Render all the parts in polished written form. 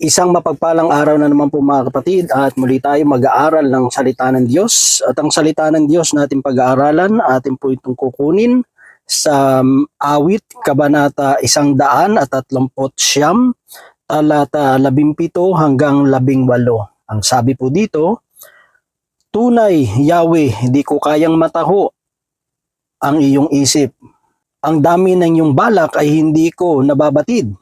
Isang mapagpalang araw na naman po mga kapatid at muli tayo mag-aaral ng salita ng Diyos. At ang salita ng Diyos natin pag-aaralan, atin po itong kukunin sa awit, kabanata 139, talata 17 hanggang 18. Ang sabi po dito, "Tunay, Yahweh, di ko kayang mataho ang iyong isip. Ang dami ng iyong balak ay hindi ko nababatid.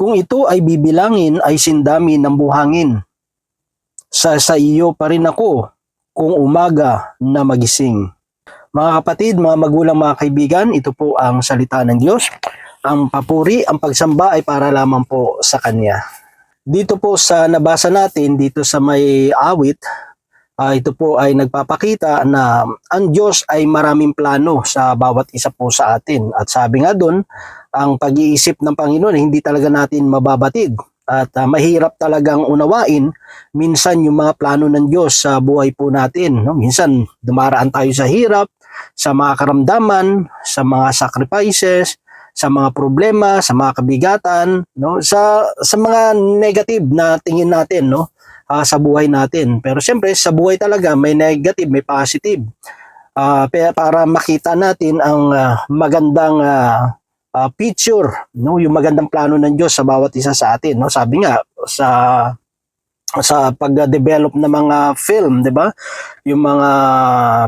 Kung ito ay bibilangin ay sindami ng buhangin. Sa iyo pa rin ako kung umaga na magising." Mga kapatid, mga magulang, mga kaibigan, ito po ang salita ng Diyos. Ang papuri, ang pagsamba ay para lamang po sa Kanya. Dito po sa nabasa natin, dito sa may awit, ito po ay nagpapakita na ang Diyos ay maraming plano sa bawat isa po sa atin. At sabi nga doon, ang pag-iisip ng Panginoon hindi talaga natin mababatid at mahirap talagang unawain minsan yung mga plano ng Diyos sa buhay po natin, no? Minsan dumaraan tayo sa hirap, sa mga karamdaman, sa mga sacrifices, sa mga problema, sa mga kabigatan, no? Sa mga negative na tingin natin, no? Sa buhay natin. Pero siyempre sa buhay talaga may negative, may positive. Para makita natin ang magandang picture, no, yung magandang plano ng Diyos sa bawat isa sa atin, no. Sabi nga sa pag-develop ng mga film, 'di ba? Yung mga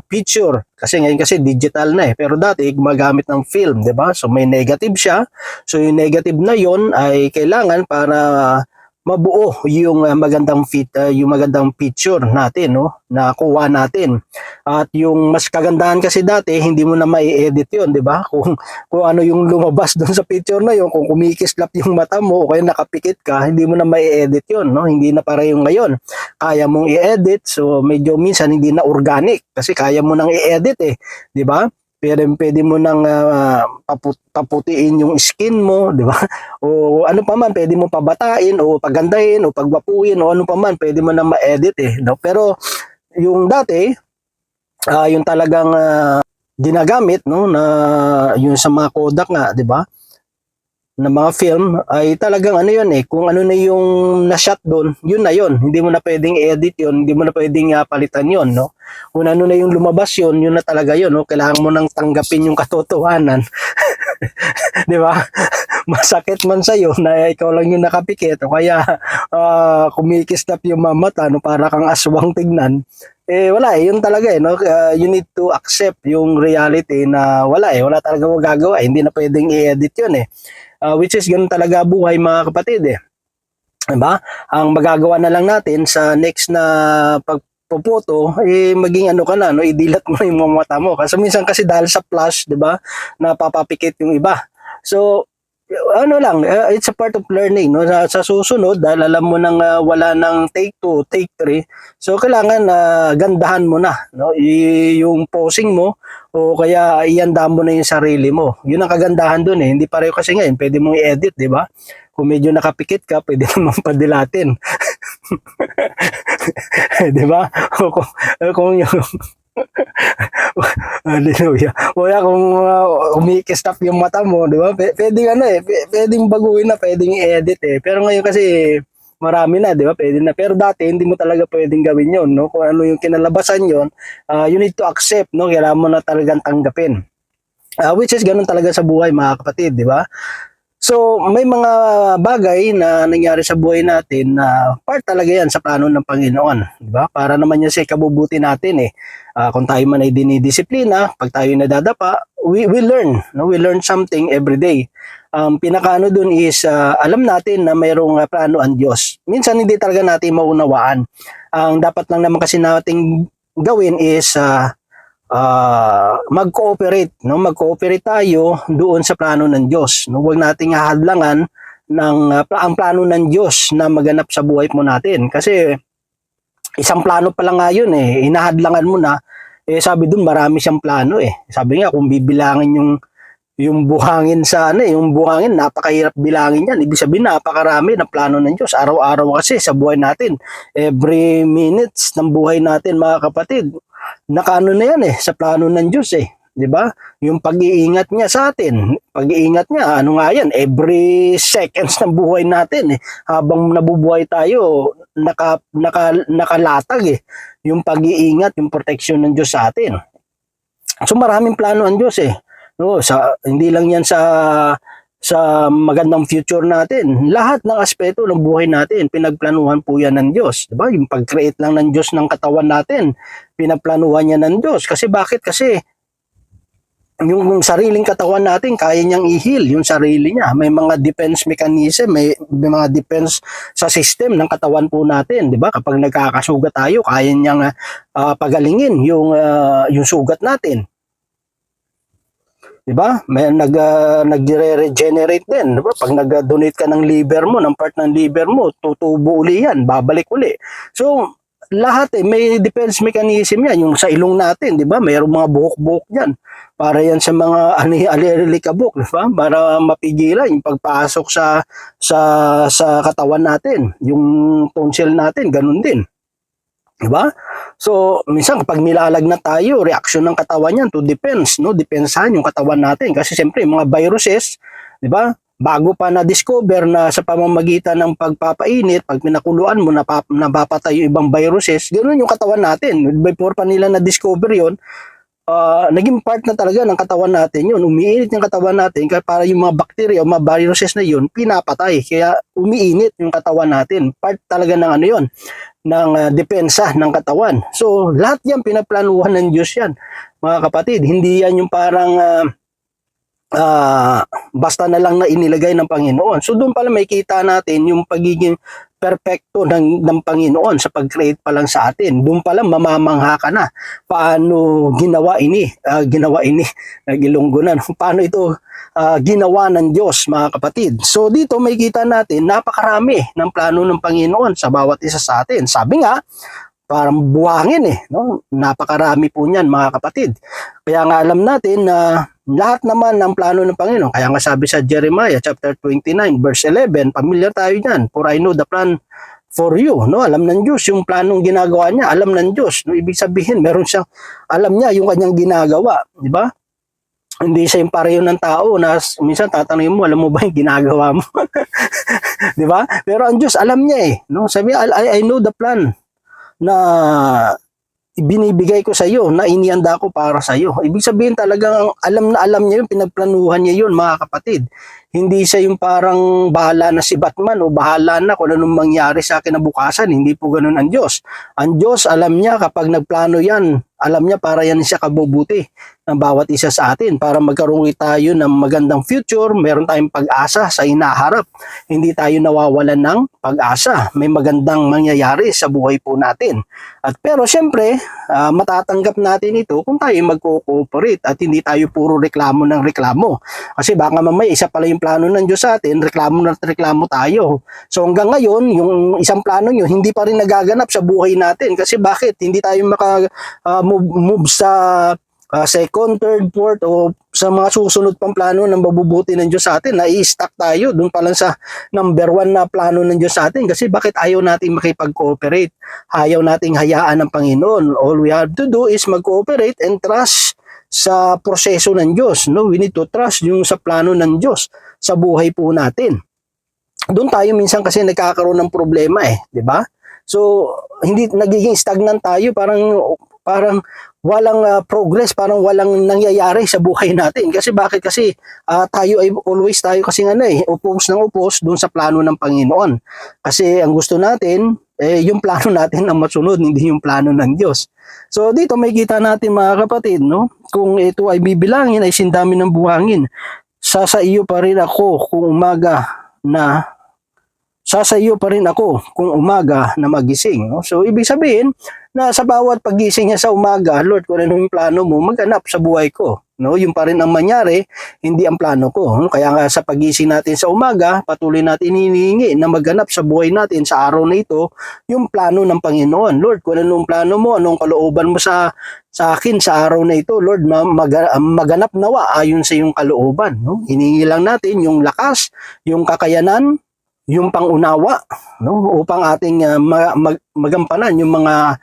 picture kasi ngayon kasi digital na pero dati gumagamit ng film, 'di ba? So may negative siya. So yung negative na 'yon ay kailangan para mabuo yung yung magandang picture natin, no, na kuha natin. At yung mas kagandahan kasi dati hindi mo na mai-edit 'yon, 'di ba? Kung ano yung lumabas doon sa picture na 'yon, kung kumikislap yung mata mo o kaya nakapikit ka, hindi mo na mai-edit 'yon, no? Hindi na pareho ngayon. Kaya mong i-edit, so medyo minsan hindi na organic kasi kaya mo nang i-edit 'di ba? Pwede mo nang paputiin yung skin mo, di ba? O ano pa man, pwede mo pabatain o pagandahin o pagwapuin o ano pa man, pwede mo nang ma-edit no? Pero yung dati, yung talagang ginagamit, no, na yung sa mga Kodak nga, di ba? Na mga film ay talagang ano yun kung ano na yung na-shot doon, yun na yun. Hindi mo na pwedeng i-edit yun, hindi mo na pwedeng palitan yun, no? Kung ano na yung lumabas yun, yun na talaga yun, no? Kailangan mo nang tanggapin yung katotohanan. Di ba? Masakit man sa'yo na ikaw lang yung nakapikit o kaya kumikislap yung mamata, no? Para kang aswang tignan. Wala yun talaga no? You need to accept yung reality na wala talaga magagawa, hindi na pwedeng i-edit yun which is ganun talaga buhay mga kapatid diba? Ang magagawa na lang natin sa next na pagpupoto maging ano ka na, no, idilat mo yung mga mata mo kasi minsan kasi dahil sa flash, diba, napapapikit yung iba. So ano lang, it's a part of learning, no? Sa susunod, dahil alam mo nang wala nang take 2, take 3, so kailangan gandahan mo na, no? Yung posing mo o kaya ianda mo na yung sarili mo. Yun ang kagandahan dun hindi pareho kasi ngayon, pwede mong i-edit, di ba? Kung medyo nakapikit ka, pwede naman padilatin. Di ba? Kung yung hallelujah. Wala kung umikistap yung mata mo, di ba? Pwedeng pwedeng baguhin na, pwedeng i-edit Pero ngayon kasi marami na, di ba? Pwede na. Pero dati hindi mo talaga pwedeng gawin 'yon, no? Kung ano yung kinalabasan 'yon, you need to accept, no? Kailangan mo na talagang tanggapin. Which is ganun talaga sa buhay mga kapatid, di ba? So, may mga bagay na nangyari sa buhay natin na part talaga yan sa plano ng Panginoon. Diba? Para naman yan sa ikabubuti natin kung tayo man ay dinidisiplina, pag tayo nadadapa, we learn. No? We learn something every day. Pinakaano dun is, alam natin na mayroong plano ang Diyos. Minsan hindi talaga natin maunawaan. Ang dapat lang naman kasi nating gawin is, mag-cooperate, no? Mag-cooperate tayo doon sa plano ng Diyos, no? Huwag nating hahadlangan ng ang plano ng Diyos na maganap sa buhay mo natin. Kasi isang plano pa lang nga yun hinahadlangan mo na. Sabi doon marami siyang plano Sabi nga kung bibilangin yung buhangin sa yung buhangin, napakahirap bilangin yan. Ibig sabihin napakarami ng plano ng Diyos. Araw-araw kasi sa buhay natin, every minutes ng buhay natin mga kapatid, nakaano na yan sa plano ng Diyos 'di ba? Yung pag-iingat niya sa atin. Pag-iingat niya, ano nga yan, every seconds ng buhay natin eh. Habang nabubuhay tayo, nakalatag eh. Yung pag-iingat, yung protection ng Diyos sa atin. So maraming plano ang Diyos eh. No, hindi lang yan sa magandang future natin. Lahat ng aspeto ng buhay natin, pinagplanuhan po yan ng Diyos. Diba? Yung pag-create lang ng Diyos ng katawan natin, pinagplanuhan niya ng Diyos. Kasi bakit? Kasi yung sariling katawan natin, kaya niyang i-heal yung sarili niya. May mga defense mechanism, may mga defense sa system ng katawan po natin. Diba? Kapag nagkakasugat tayo, kaya niyang pagalingin yung sugat natin. Diba? May nagre-regenerate din, diba? Pag nag-donate ka ng liver mo, ng part ng liver mo, tutubo uli yan, babalik uli. So, lahat may defense mechanism yan. Yung sa ilong natin, diba? Mayroong mga buhok-buhok diyan. Para yan sa mga alilikabok, diba? Para mapigilan yung pagpasok sa katawan natin. Yung tonsil natin, ganun din. Diba? So, minsan kapag nilalagnat tayo, reaction ng katawan yan to defense, no? Depensahan yung katawan natin. Kasi siyempre, mga viruses, diba? Bago pa na-discover na sa pamamagitan ng pagpapainit, pag pinakuluan mo, napapatay yung ibang viruses, ganoon yung katawan natin. Before pa nila na-discover yon, naging part na talaga ng katawan natin yun. Umiinit yung katawan natin kaya para yung mga bacteria o mga viruses na yun, pinapatay. Kaya umiinit yung katawan natin. Part talaga ng ano yun, ng depensa ng katawan. So, lahat yan pinaplanuhan ng Diyos yan, mga kapatid. Hindi yan yung parang basta na lang na inilagay ng Panginoon. So, doon pala may kita natin yung pagiging perfecto ng Panginoon sa pag-create pa lang sa atin. Doon pa lang mamamangha ka na. Paano ginawa ini? Nagilunggo na. Paano ito ginawa ng Diyos, mga kapatid? So dito may kita natin napakarami ng plano ng Panginoon sa bawat isa sa atin. Sabi nga, parang buhangin eh. No? Napakarami po niyan, mga kapatid. Kaya nga alam natin na lahat naman ng plano ng Panginoon. Kaya nga sabi sa Jeremiah chapter 29 verse 11, familiar tayo niyan. For I know the plan for you. No? Alam ng Diyos yung planong ginagawa niya. Alam ng Diyos. No? Ibig sabihin, meron siyang, alam niya yung kanyang ginagawa. Di ba? Hindi siya yung pareho ng tao na minsan tatanungin mo, alam mo ba yung ginagawa mo? Di ba? Pero ang Diyos, alam niya eh. No? Sabi, I know the plan na binibigay ko sa iyo, na inianda ko para sa iyo. Ibig sabihin talagang alam na alam niya yun, pinagplanuhan niya yun, mga kapatid. Hindi siya yung parang bahala na si Batman o bahala na kung anong mangyari sa akin na bukasan. Hindi po ganun ang Diyos. Ang Diyos, alam niya kapag nagplano yan, alam niya para yan siya kabubuti ng bawat isa sa atin para magkaroon tayo ng magandang future, meron tayong pag-asa sa inaharap. Hindi tayo nawawalan ng pag-asa. May magandang mangyayari sa buhay po natin. Pero siyempre, matatanggap natin ito kung tayo magko-cooperate at hindi tayo puro reklamo ng reklamo. Kasi baka mamaya isa pala yung plano ng Diyos sa atin, reklamo na reklamo tayo. So hanggang ngayon, yung isang plano nyo, hindi pa rin nagaganap sa buhay natin. Kasi bakit? Hindi tayo move sa second, third, fourth o sa mga susunod pang plano ng mabubuti ng Diyos sa atin. Na-i-stuck tayo doon pa lang sa number 1 na plano ng Diyos sa atin. Kasi bakit ayaw natin makipag-cooperate? Ayaw nating hayaan ng Panginoon. All we have to do is mag-cooperate and trust sa proseso ng Diyos. No? We need to trust yung sa plano ng Diyos sa buhay po natin. Doon tayo minsan kasi nagkakaroon ng problema eh, di ba? So, hindi nagiging stagnant tayo, parang walang progress, parang walang nangyayari sa buhay natin. Kasi bakit? Kasi tayo ay always kasi upos ng upos doon sa plano ng Panginoon. Kasi ang gusto natin, yung plano natin ang masunod, hindi yung plano ng Diyos. So dito may kita natin, mga kapatid, no? Kung ito ay bibilangin, ay sindami ng buhangin. Sa iyo pa rin ako kung umaga na sasayo pa rin ako kung umaga na magising. No? So, ibig sabihin na sa bawat pagising niya sa umaga, Lord, kung ano yung plano mo, maganap sa buhay ko. No? Yung pa rin ang mangyari, hindi ang plano ko. No? Kaya nga sa pagising natin sa umaga, patuloy natin hinihingi na maganap sa buhay natin sa araw na ito, yung plano ng Panginoon. Lord, kung anong plano mo, anong kalooban mo sa akin sa araw na ito, Lord, maganap nawa ayon sa iyong kalooban. No? Hinihingi lang natin yung lakas, yung kakayanan, yung pangunawa, no, upang ating magampanan yung mga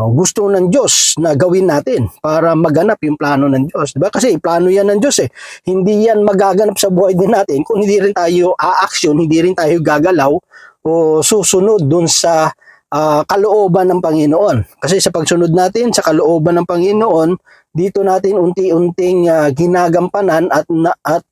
gusto ng Diyos na gawin natin para maganap yung plano ng Diyos. Diba? Kasi plano yan ng Diyos eh. Hindi yan magaganap sa buhay din natin kung hindi rin tayo a-action, hindi rin tayo gagalaw o susunod dun sa kalooban ng Panginoon. Kasi sa pagsunod natin sa kalooban ng Panginoon, dito natin unti-unting ginagampanan at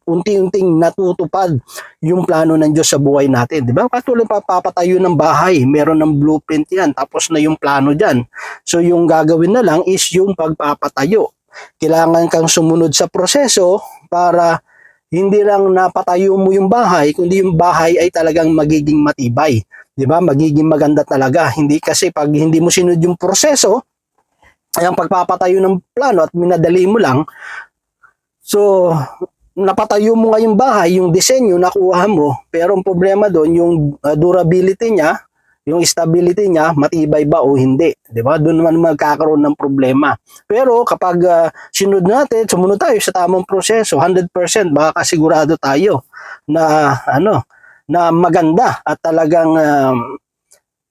unti-unting natutupad yung plano ng Diyos sa buhay natin. Di ba? Katulad papatayo ng bahay, meron ng blueprint yan, tapos na yung plano dyan. So yung gagawin na lang is yung pagpapatayo. Kailangan kang sumunod sa proseso para hindi lang napatayo mo yung bahay, kundi yung bahay ay talagang magiging matibay. Di ba? Magiging maganda talaga. Hindi kasi pag hindi mo sinunod yung proseso, ay ang pagpapatayo ng plano at minadali mo lang, so napatayo mo nga yung bahay, yung disenyo nakuha mo, pero ang problema doon yung durability niya, yung stability niya, matibay ba o hindi, 'di ba? Doon naman magkakaroon ng problema. Pero kapag sumunod tayo sa tamang proseso, 100% makakasigurado tayo na na maganda at talagang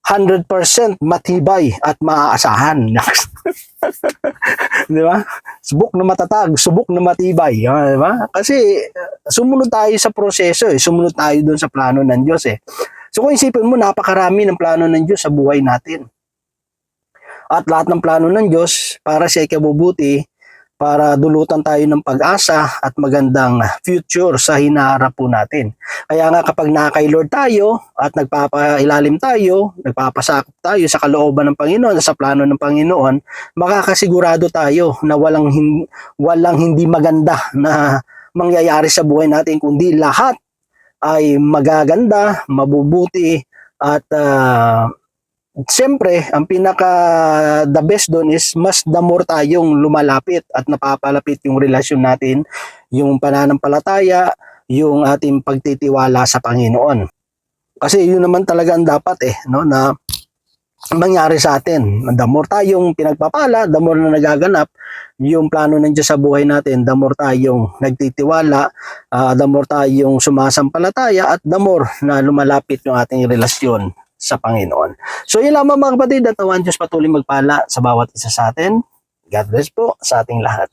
100% matibay at maaasahan. Di ba? Subok na matatag, subok na matibay. Di ba? Kasi sumunod tayo sa proseso eh. Sumunod tayo dun sa plano ng Diyos eh. So kung isipin mo, napakarami ng plano ng Diyos sa buhay natin. At lahat ng plano ng Diyos para sa ikabubuti, para dulutan tayo ng pag-asa at magandang future sa hinaharap po natin. Kaya nga kapag nakakay Lord tayo at nagpapailalim tayo, nagpapasakop tayo sa kalooban ng Panginoon, sa plano ng Panginoon, makakasigurado tayo na walang hindi maganda na mangyayari sa buhay natin, kundi lahat ay magaganda, mabubuti at siyempre, ang pinaka the best doon is mas the more tayong lumalapit at napapalapit yung relasyon natin, yung pananampalataya, yung ating pagtitiwala sa Panginoon. Kasi yun naman talaga ang dapat na mangyari sa atin. The more tayong pinagpapala, the more na nagaganap yung plano ng Diyos sa buhay natin, the more tayong nagtitiwala, the more tayong sumasampalataya, at the more na lumalapit yung ating relasyon sa Panginoon. So yun lamang mga kapatid, at nawan Diyos patuloy magpala sa bawat isa sa atin. God bless po sa ating lahat.